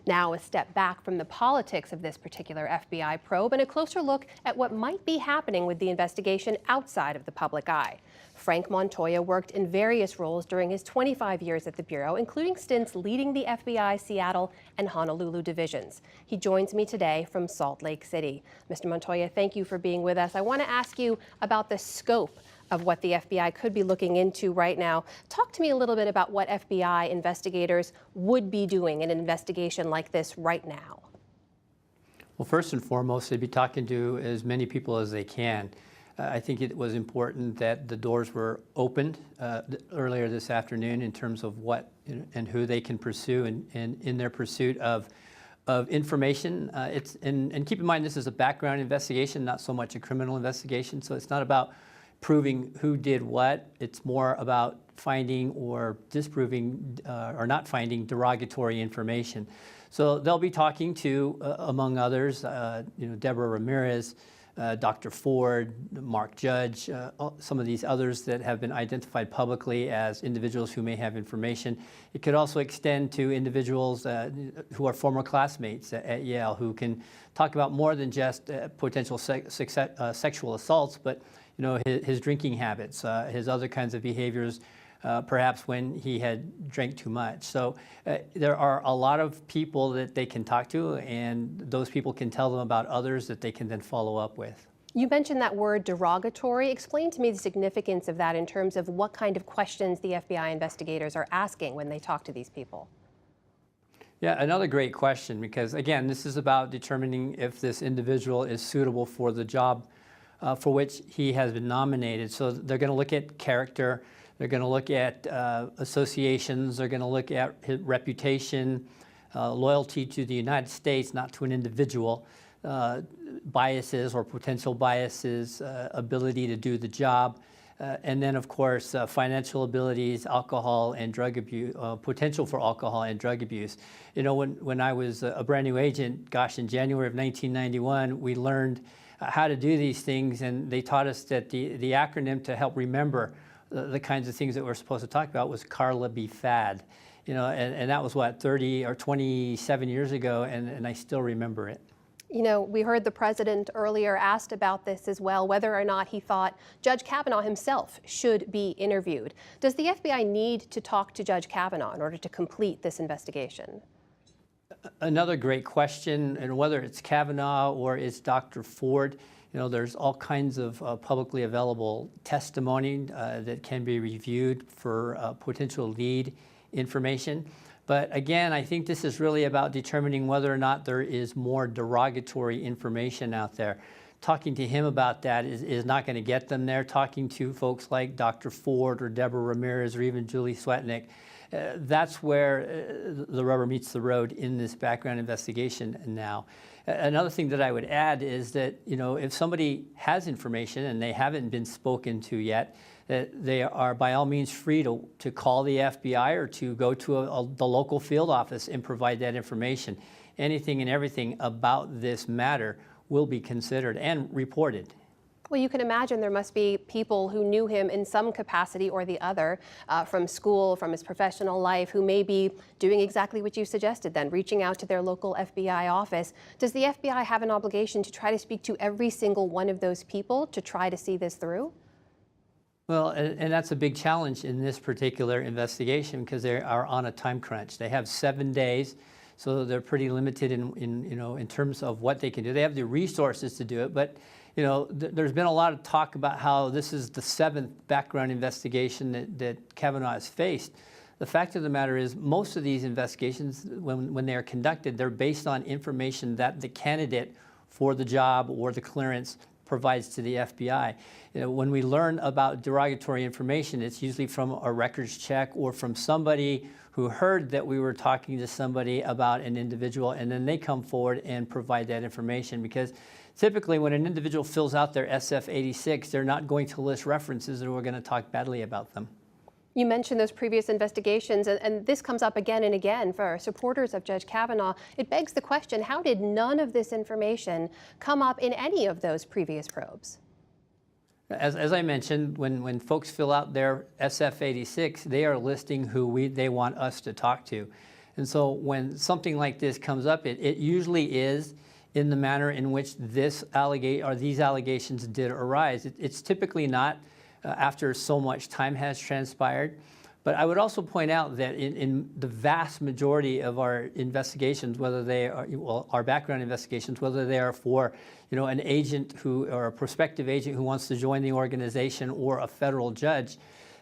Now a step back from the politics of this particular FBI probe and a closer look at what might be happening with the investigation outside of the public eye. Frank Montoya worked in various roles during his 25 years at the Bureau, including stints leading the FBI Seattle and Honolulu divisions. He joins me today from Salt Lake City. Mr. Montoya, thank you for being with us. I want to ask you about the scope of what the FBI could be looking into right now. Talk to me a little bit about what FBI investigators would be doing in an investigation like this right now. Well, first and foremost, they'd be talking to as many people as they can. I think it was important that the doors were opened earlier this afternoon in terms of what and who they can pursue in their pursuit of information. And keep in mind, this is a background investigation, not so much a criminal investigation. So it's not about proving who did what. It's more about finding or disproving or not finding derogatory information. So they'll be talking to, among others, Deborah Ramirez, Dr. Ford, Mark Judge, some of these others that have been identified publicly as individuals who may have information. It could also extend to individuals who are former classmates at Yale who can talk about more than just potential sexual assaults, but his drinking habits, his other kinds of behaviors, perhaps when he had drank too much. So there are a lot of people that they can talk to, and those people can tell them about others that they can then follow up with. You mentioned that word derogatory. Explain to me the significance of that in terms of what kind of questions the FBI investigators are asking when they talk to these people. Yeah, another great question, because again, this is about determining if this individual is suitable for the job for which he has been nominated. So they're going to look at character. They're going to look at associations. They're going to look at his reputation, loyalty to the United States, not to an individual, biases or potential biases, ability to do the job, and then, of course, financial abilities, alcohol and drug abuse, potential for alcohol and drug abuse. When I was a brand new agent, gosh, in January of 1991, we learned how to do these things, and they taught us that the acronym to help remember the kinds of things that we're supposed to talk about was Carla B. Fad, and that was what, 30 or 27 years ago, and I still remember it. We heard the president earlier asked about this as well, whether or not he thought Judge Kavanaugh himself should be interviewed. Does the FBI need to talk to Judge Kavanaugh in order to complete this investigation? Another great question, and whether it's Kavanaugh or it's Dr. Ford, there's all kinds of publicly available testimony that can be reviewed for potential lead information. But again, I think this is really about determining whether or not there is more derogatory information out there. Talking to him about that is not going to get them there. Talking to folks like Dr. Ford or Deborah Ramirez or even Julie Swetnick, that's where the rubber meets the road in this background investigation now. Another thing that I would add is that, if somebody has information and they haven't been spoken to yet, that they are by all means free to call the FBI or to go to the local field office and provide that information. Anything and everything about this matter will be considered and reported. Well, you can imagine there must be people who knew him in some capacity or the other from school, from his professional life, who may be doing exactly what you suggested then, reaching out to their local FBI office. Does the FBI have an obligation to try to speak to every single one of those people to try to see this through? Well, and that's a big challenge in this particular investigation because they are on a time crunch. They have 7 days, so they're pretty limited in terms of what they can do. They have the resources to do it, but there's been a lot of talk about how this is the 7th background investigation that Kavanaugh has faced. The fact of the matter is most of these investigations, when they are conducted, they're based on information that the candidate for the job or the clearance provides to the FBI. When we learn about derogatory information, it's usually from a records check or from somebody who heard that we were talking to somebody about an individual, and then they come forward and provide that information. Because typically when an individual fills out their SF-86, they're not going to list references or we're going to talk badly about them. You mentioned those previous investigations, and this comes up again and again for supporters of Judge Kavanaugh. It begs the question, how did none of this information come up in any of those previous probes? As I mentioned, when folks fill out their SF-86, they are listing who they want us to talk to. And so when something like this comes up, it usually is in the manner in which these allegations did arise. It's typically not after so much time has transpired. But I would also point out that in the vast majority of our investigations, whether they are, well, our background investigations, whether they are for, an agent or a prospective agent who wants to join the organization or a federal judge,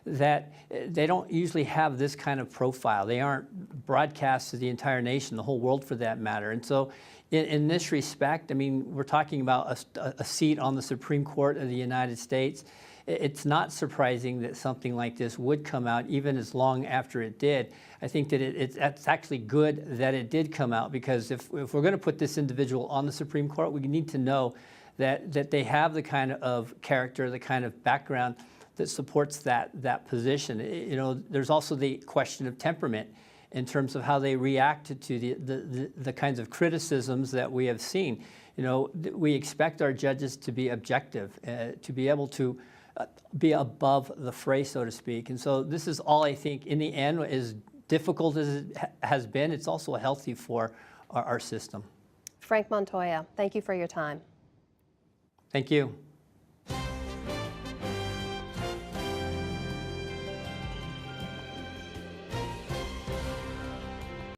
that they don't usually have this kind of profile. They aren't broadcast to the entire nation, the whole world for that matter. And so in this respect, I mean, we're talking about a seat on the Supreme Court of the United States. It's not surprising that something like this would come out even as long after it did. I think that it's actually good that it did come out, because if we're going to put this individual on the Supreme Court, we need to know that they have the kind of character, the kind of background that supports that position. There's also the question of temperament in terms of how they react to the kinds of criticisms that we have seen. We expect our judges to be objective, to be able to be above the fray, so to speak. And so this is all, I think, in the end, as difficult as it has been, it's also healthy for our system. Frank Montoya, thank you for your time. Thank you.